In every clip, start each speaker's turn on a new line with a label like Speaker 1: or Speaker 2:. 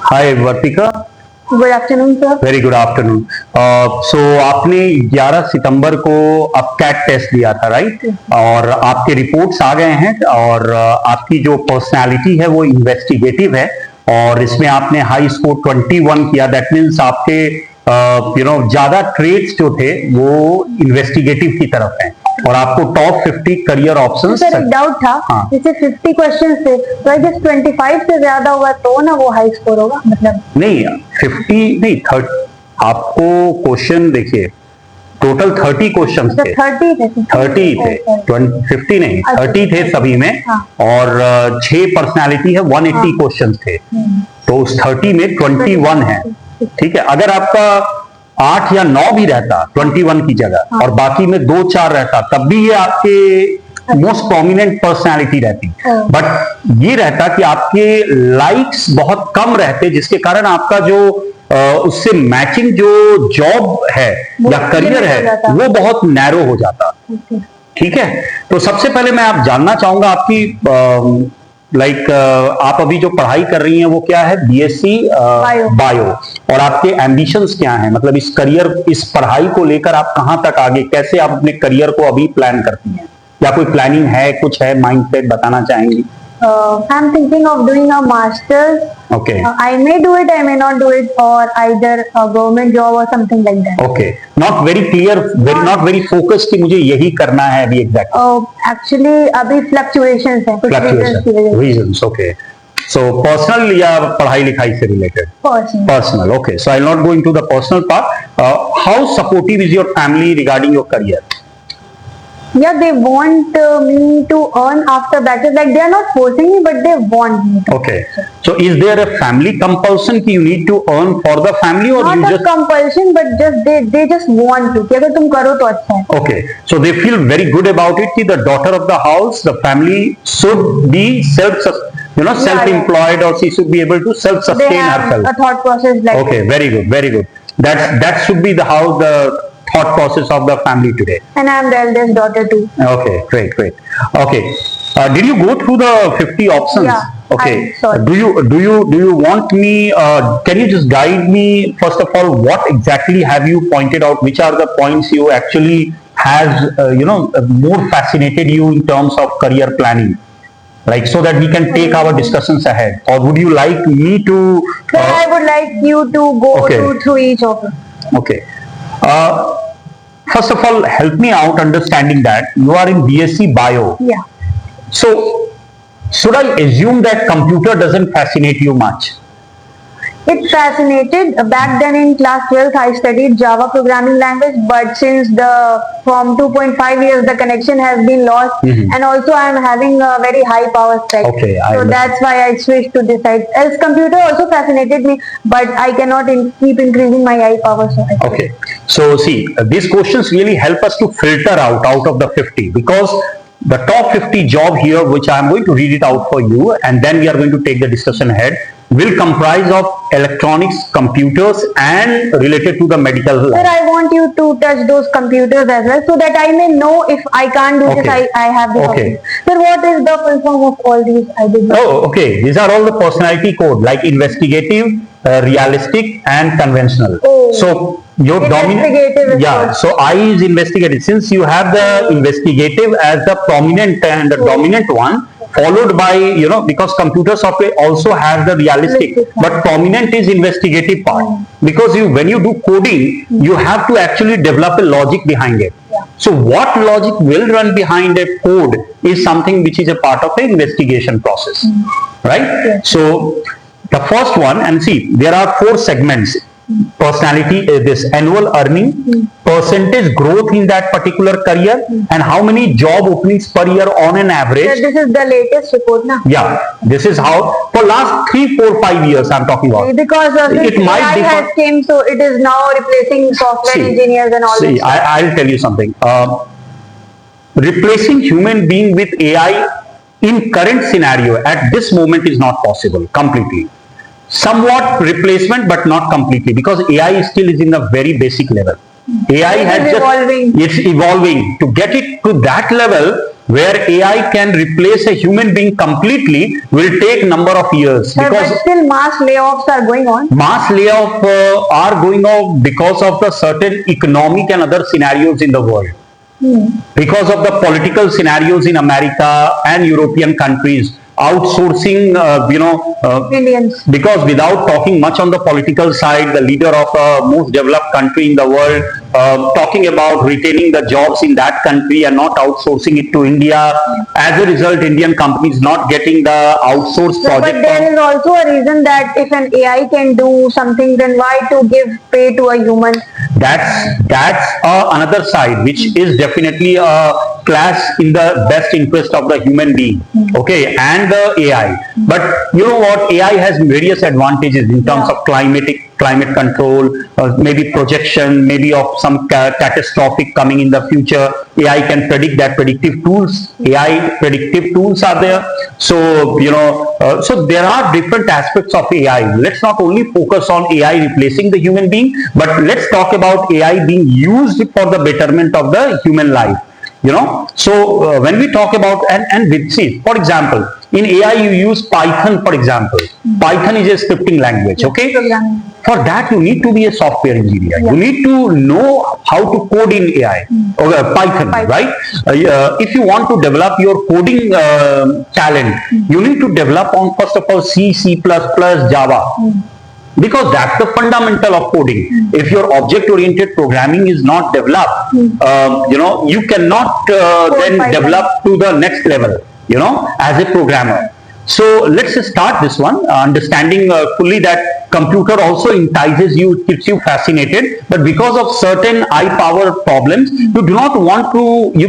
Speaker 1: हाय Vartika.
Speaker 2: Good afternoon sir.
Speaker 1: Very good afternoon. So आपने 11 सितंबर को अपकैट test दिया था, राइट? और आपके रिपोर्ट्स आ गए हैं और आपकी जो पर्सनालिटी है वो इन्वेस्टिगेटिव है और इसमें आपने हाई स्कोर 21 किया। दैट मीन्स आपके ज्यादा ट्रेड्स जो थे वो इन्वेस्टिगेटिव की तरफ हैं और आपको टॉप 50 करियर ऑप्शंस।
Speaker 2: सर एक डाउट था,
Speaker 1: हाँ।
Speaker 2: जैसे 50 क्वेश्चंस थे तो आई गेस 25 से ज्यादा हुआ तो ना वो हाई स्कोर होगा, मतलब
Speaker 1: नहीं 50 नहीं 30। आपको क्वेश्चन देखिए, टोटल 30 क्वेश्चन थे।
Speaker 2: 30 थे
Speaker 1: 30 थे, 50 नहीं, 30 थे सभी में।
Speaker 2: हाँ।
Speaker 1: और 6 पर्सनालिटी है, 180 क्वेश्चन थे। तो उस 30 में 21 है। ठीक है, अगर आपका 8 या 9 भी रहता 21 की जगह और बाकी में 2-4 रहता तब भी ये आपके मोस्ट प्रोमिनेंट पर्सनालिटी रहती। बट ये रहता कि आपके लाइक्स बहुत कम रहते जिसके कारण आपका जो उससे मैचिंग जो जॉब है या करियर है वो बहुत नैरो हो जाता। ठीक है, तो सबसे पहले मैं आप जानना चाहूंगा आपकी आप अभी जो पढ़ाई कर रही हैं वो क्या है? BSc bio. और आपके एम्बिशंस क्या हैं? मतलब इस करियर, इस पढ़ाई को लेकर आप कहां तक आगे, कैसे आप अपने करियर को अभी प्लान करती हैं या कोई प्लानिंग है, कुछ है माइंडसेट बताना चाहेंगी?
Speaker 2: I'm thinking of doing a master's.
Speaker 1: Okay.
Speaker 2: I may do it, I may not do it, or either a government job or something like that.
Speaker 1: Okay. Not very clear, not very focused कि मुझे यही करना है अभी exactly.
Speaker 2: Actually अभी fluctuations हैं, कुछ reasons की वजह से।
Speaker 1: Reasons, okay. So personal या पढ़ाई लिखाई से related?
Speaker 2: Personal.
Speaker 1: Personal, okay. So I'll not go into the personal part. How supportive is your family regarding your career?
Speaker 2: Yeah, they want me to earn after bachelor's. Like they are not forcing me, but they want me to.
Speaker 1: Okay. So is there a family compulsion कि you need to earn for the family or
Speaker 2: not
Speaker 1: you
Speaker 2: a
Speaker 1: just
Speaker 2: compulsion, but just they just want to. कि अगर तुम करो तो अच्छा है.
Speaker 1: Okay. So they feel very good about it कि the daughter of the house, the family should be self-employed or she should be able to self-sustain
Speaker 2: They have
Speaker 1: herself.
Speaker 2: a thought process like.
Speaker 1: Okay. Very good. Very good. That should be how the thought process of the family today.
Speaker 2: And I am the eldest daughter too.
Speaker 1: Okay, great. Okay, did you go through the 50 options?
Speaker 2: Yeah.
Speaker 1: Okay.
Speaker 2: Do
Speaker 1: Do you want me? Can you just guide me first of all? What exactly have you pointed out? Which are the points you actually has more fascinated you in terms of career planning? Like so that we can take our discussions ahead. Or would you like me to?
Speaker 2: I would like you to go through each of them.
Speaker 1: Okay. First of all, help me out understanding that you are in BSc Bio.
Speaker 2: Yeah.
Speaker 1: So, should I assume that computer doesn't fascinate you much?
Speaker 2: It fascinated. Back then in class 12th, I studied Java programming language, but since from 2.5 years, the connection has been lost, and also I am having a very high power spec.
Speaker 1: Okay,
Speaker 2: so that's why I switched to this side. Else, computer also fascinated me, but I cannot keep increasing my eye power. So
Speaker 1: okay. So see, these questions really help us to filter out of the 50 because the top 50 job here, which I am going to read it out for you, and then we are going to take the discussion ahead, will comprise of electronics, computers, and related to the medical line.
Speaker 2: Sir, I want you to touch those computers as well, so that I may know if I can't do this. I have this.
Speaker 1: Okay.
Speaker 2: Sir, what is the full form of all these? I did not.
Speaker 1: Oh, okay. These are all the personality code like investigative, realistic, and conventional.
Speaker 2: Oh.
Speaker 1: So your
Speaker 2: Investigative.
Speaker 1: Yeah. So I is investigative. Since you have the investigative as the prominent and the dominant one, followed by because computer software also has the realistic, but prominent is investigative part because when you do coding you have to actually develop a logic behind it. So what logic will run behind a code is something which is a part of the investigation process, right? So the first one, and see there are 4 segments. Personality is this annual earning, percentage growth in that particular career, and how many job openings per year on an average.
Speaker 2: Sir, this is the latest report, na?
Speaker 1: Yeah, this is how for last 3, 4, 5 years I'm talking about.
Speaker 2: Because
Speaker 1: it might
Speaker 2: AI has came, so it is now replacing software engineers and all.
Speaker 1: See, I'll tell you something. Replacing human being with AI in current scenario at this moment is not possible completely. Somewhat replacement, but not completely, because AI still is in a very basic level. AI has
Speaker 2: evolving.
Speaker 1: It's evolving. To get it to that level, where AI can replace a human being completely will take number of years,
Speaker 2: Sir,
Speaker 1: because
Speaker 2: but still mass layoffs are going on.
Speaker 1: mass layoff are going on because of the certain economic and other scenarios in the world. Because of the political scenarios in America and European countries, outsourcing,
Speaker 2: Indians.
Speaker 1: because without talking much on the political side, the leader of a most developed country in the world, talking about retaining the jobs in that country and not outsourcing it to India. As a result, Indian companies not getting the outsourced
Speaker 2: Sir,
Speaker 1: project.
Speaker 2: but there is also a reason that if an AI can do something, then why to give pay to a human?
Speaker 1: That's another side, which is definitely a clash in the best interest of the human being, okay, and the AI. But you know what? AI has various advantages in terms of climate control, maybe projection, maybe of some catastrophic coming in the future. AI can predict that. Predictive tools, AI predictive tools are there. So so there are different aspects of AI. Let's not only focus on AI replacing the human being, but let's talk about AI being used for the betterment of the human life. So when we talk about and with, see, for example, in AI you use Python, for example. Python is a scripting language, okay? For that you need to be a software engineer. You need to know how to code in AI or Python, right? If you want to develop your coding talent, you need to develop on, first of all, C++, Java. Because that's the fundamental of coding. If your object-oriented programming is not developed, you cannot then develop to the next level, as a programmer. So let's start this one, understanding fully that computer also entices you, keeps you fascinated, but because of certain eye power problems, you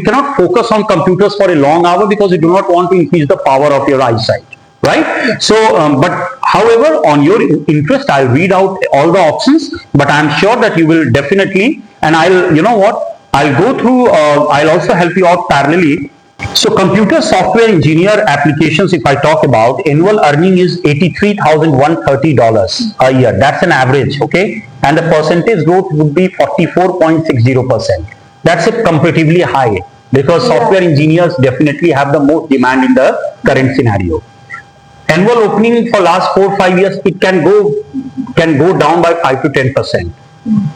Speaker 1: cannot focus on computers for a long hour because you do not want to increase the power of your eyesight. Right? So, but however, on your interest, I'll read out all the options, but I'm sure that you will definitely, and I'll go through, I'll also help you out parallelly. So, computer software engineer applications, if I talk about, annual earning is $83,130 a year. That's an average, okay? And the percentage growth would be 44.60%. That's a comparatively high, because software engineers definitely have the most demand in the current scenario. Annual opening for last 4-5 years, it can go down by 5 to 10%.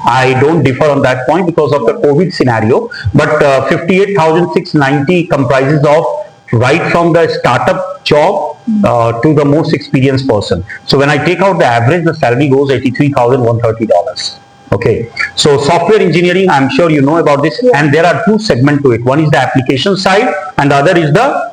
Speaker 1: I don't differ on that point because of the COVID scenario, but 58,690 comprises of right from the startup job to the most experienced person. So when I take out the average, the salary goes $83,130. Okay, so software engineering, I'm sure you know about this, and there are two segments to it. One is the application side, and the other is the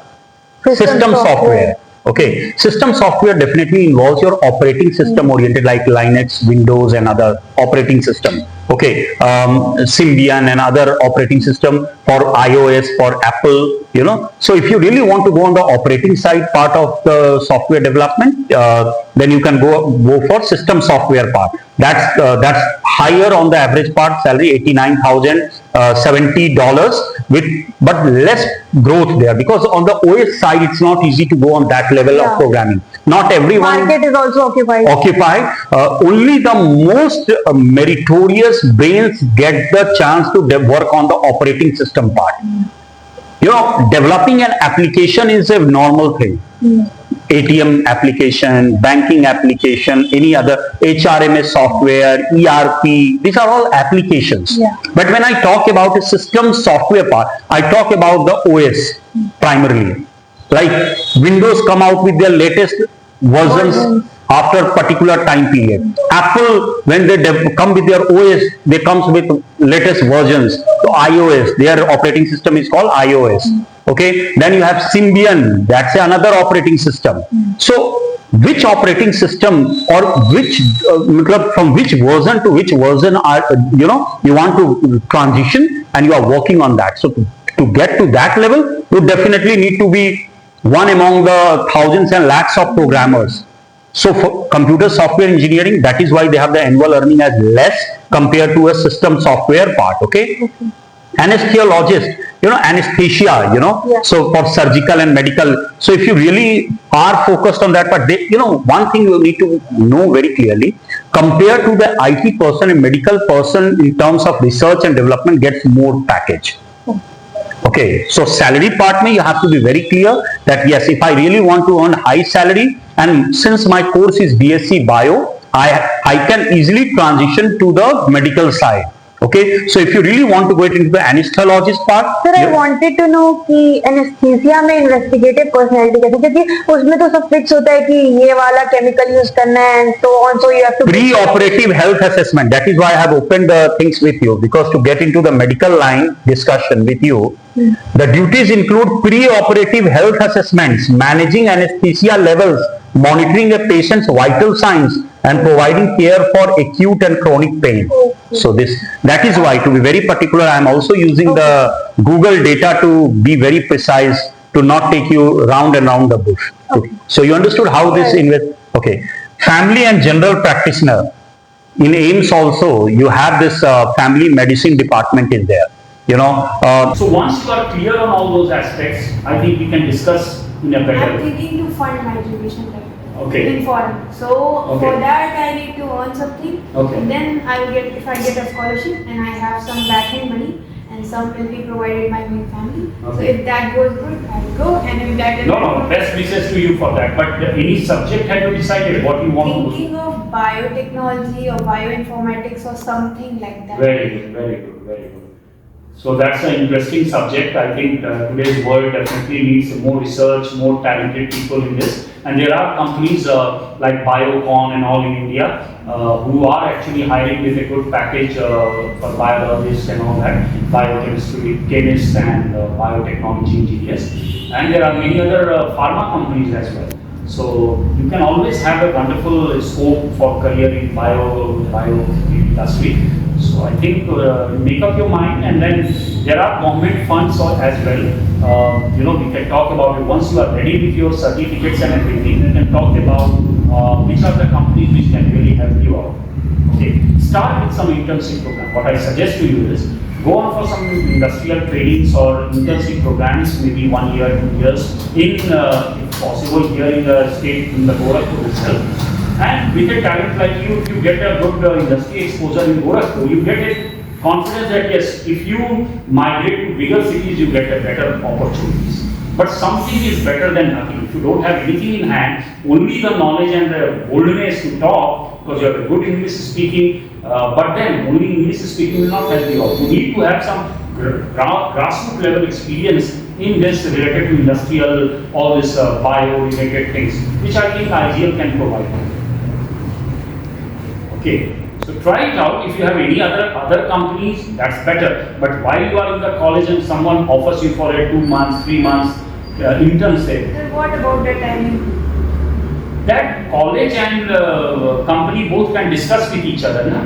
Speaker 1: system software. Okay, system software definitely involves your operating system oriented, like Linux, Windows, and other operating system. Okay, Symbian and other operating system for iOS, for Apple, So if you really want to go on the operating side part of the software development, then you can go for system software part. That's higher on the average part, salary $89,070 but less growth there, because on the OS side it's not easy to go on that level of programming. Not everyone.
Speaker 2: Market is also occupied.
Speaker 1: Only the most meritorious brains get the chance to work on the operating system part. Developing an application is a normal thing. ATM application, banking application, any other HRMS software, ERP, these are all applications. But when I talk about a system software part, I talk about the OS primarily. Like Windows come out with their latest versions after particular time period. Apple, when they come with their OS, they comes with latest versions. So iOS, their operating system is called iOS. Okay, then you have Symbian, that's another operating system. So which operating system or from which version to which version are you want to transition, and you are working on that. So to get to that level, you definitely need to be one among the thousands and lakhs of programmers. So for computer software engineering, that is why they have the annual earning as less compared to a system software part. Okay. Anesthesiologist, anesthesia, so for surgical and medical. So if you really are focused on that, but one thing you need to know very clearly, compared to the IT person, a medical person in terms of research and development gets more package. Okay, so salary part mein you have to be very clear that yes, if I really want to earn high salary, and since my course is BSc Bio, I can easily transition to the medical side. Okay, so if you really want to go into the anesthesiologist part,
Speaker 2: Sir, I wanted to know कि anaesthesia में investigative personality कैसे, क्योंकि उसमें तो सब fix होता है कि ये वाला केमिकल यूज करना है and so on, so you have to
Speaker 1: pre-operative health assessment. That is why I have opened the things with you, because to get into the medical line discussion with you, the duties include pre-operative health assessments, managing anesthesia levels, monitoring a patient's vital signs, and providing care for acute and chronic pain. So that is why, to be very particular, I am also using the Google data to be very precise, to not take you round and round the bush. Okay. So you understood how this okay. Family and general practitioner. In AIMS also, you have this family medicine department is there.
Speaker 3: So once you are clear on all those aspects, I think we can discuss in a better
Speaker 4: I'm
Speaker 3: way.
Speaker 4: thinking to fund my education like
Speaker 3: Okay.
Speaker 4: in foreign. So
Speaker 3: Okay.
Speaker 4: for that I need to earn something.
Speaker 3: Okay.
Speaker 4: Then I will get, if I get a scholarship and I have some backing money and some will be provided by my family. So
Speaker 3: Okay.
Speaker 4: if that goes good, I will go, and if that
Speaker 3: No, best wishes to you for that. But any subject have you decided what you want to do?
Speaker 4: thinking of biotechnology or bioinformatics or something like that.
Speaker 3: Very good, very good, very good. So that's an interesting subject. I think today's world definitely needs more research, more talented people in this. And there are companies like Biocon and all in India who are actually hiring with a good package for biologists and all that, biochemistry, chemists and biotechnology engineers. And there are many other pharma companies as well. So you can always have a wonderful scope for career in bio industry. So I think make up your mind, and then there are government funds as well. We can talk about it once you are ready with your certificates and everything. We can talk about which are the companies which can really help you out. Okay, start with some internship program. What I suggest to you is go on for some industrial trainings or internship programs, maybe 1 year, 2 years, if possible, here in the state, in the Gorakhpur itself. And with a talent like you, if you get a good industry exposure in Gorakhpur, you get a confidence that yes, if you migrate to bigger cities, you get a better opportunities. But something is better than nothing. If you don't have anything in hand, only the knowledge and the boldness to talk, because you have a good English speaking, but then only English speaking will not help you out. You need to have some grassroots level experience in this related to industrial, all this bio related things, which I think IGL can provide. Okay, so try it out. If you have any other companies, that's better. But while you are in the college and someone offers you for a 2 months, 3 months internship,
Speaker 4: Then what about the timing?
Speaker 3: that college and company both can discuss with each other. Na?